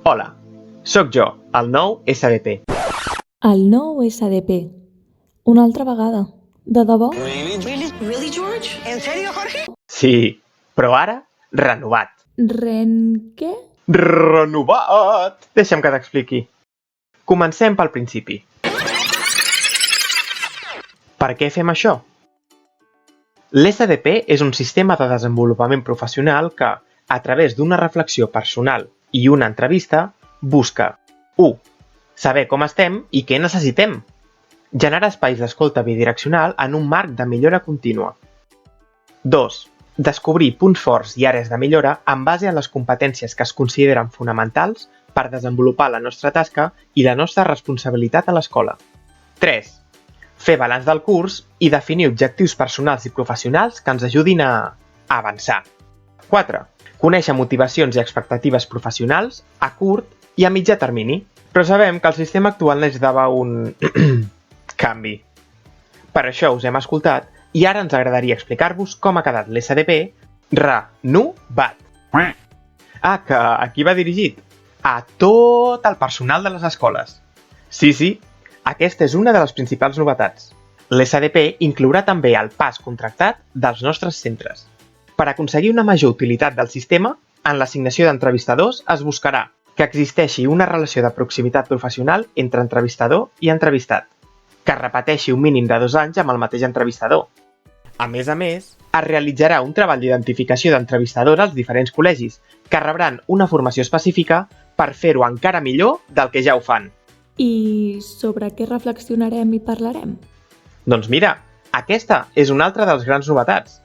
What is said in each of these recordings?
Hola, sóc jo, el nou SDP. El nou SDP. Una altra vegada. De debò? Really, George? ¿En serio, Jorge? Sí, però ara, renovat. Què? Renovat! Deixa'm que t'expliqui. Comencem pel principi. Per què fem això? L'SDP és un sistema de desenvolupament professional que, a través d'una reflexió personal i una entrevista, busca 1. Saber com estem i què necessitem. Generar espais d'escolta bidireccional en un marc de millora contínua. 2. Descobrir punts forts i àrees de millora en base a les competències que es consideren fonamentals per desenvolupar la nostra tasca i la nostra responsabilitat a l'escola. 3. Fer balanç del curs i definir objectius personals i professionals que ens ajudin a avançar. 4. Conèixer motivacions i expectatives professionals a curt i a mitjà termini. Però sabem que el sistema actual necessitava un canvi. Per això us hem escoltat i ara ens agradaria explicar-vos com ha quedat l'SDP renovat. Ah, que aquí va dirigit a tot el personal de les escoles. Sí, aquesta és una de les principals novetats. L'SDP inclourà també el pas contractat dels nostres centres. Per aconseguir una major utilitat del sistema, en l'assignació d'entrevistadors es buscarà que existeixi una relació de proximitat professional entre entrevistador i entrevistat, que es repeteixi un mínim de 2 anys amb el mateix entrevistador. A més, es realitzarà un treball d'identificació d'entrevistadors als diferents col·legis, que rebran una formació específica per fer-ho encara millor del que ja ho fan. I sobre què reflexionarem i parlarem? Doncs mira, aquesta és una altra de les grans novetats.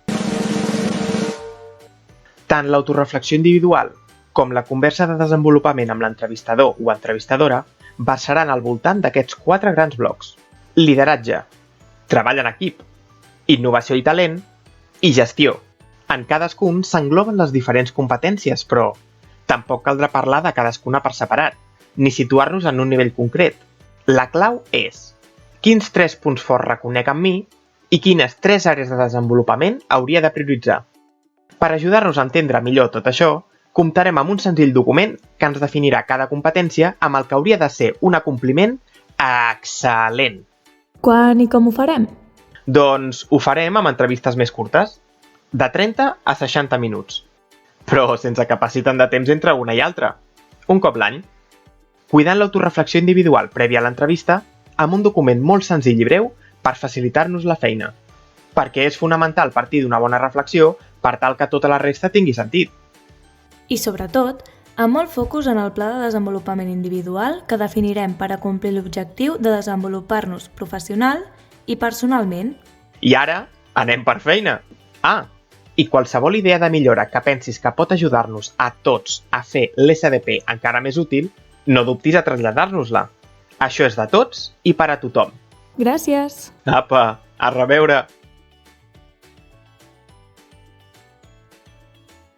Tant l'autoreflexió individual com la conversa de desenvolupament amb l'entrevistador o entrevistadora versaran al voltant d'aquests 4 grans blocs. Lideratge, treball en equip, innovació i talent i gestió. En cadascun s'engloben les diferents competències, però tampoc caldrà parlar de cadascuna per separat, ni situar-nos en un nivell concret. La clau és quins 3 punts forts reconec en mi i quines 3 àrees de desenvolupament hauria de prioritzar. Per ajudar-nos a entendre millor tot això, comptarem amb un senzill document que ens definirà cada competència amb el que hauria de ser un acompliment excel·lent. Quan i com ho farem? Doncs ho farem amb entrevistes més curtes, de 30 a 60 minuts, però sense capacitat de temps entre una i altra, un cop l'any, cuidant l'autoreflexió individual prèvia a l'entrevista amb un document molt senzill i breu per facilitar-nos la feina, perquè és fonamental partir d'una bona reflexió per tal que tota la resta tingui sentit. I sobretot, amb molt focus en el pla de desenvolupament individual que definirem per a complir l'objectiu de desenvolupar-nos professional i personalment. I ara anem per feina! I qualsevol idea de millora que pensis que pot ajudar-nos a tots a fer l'SDP encara més útil, no dubtis a traslladar-nos-la. Això és de tots i per a tothom. Gràcies! Apa, a reveure!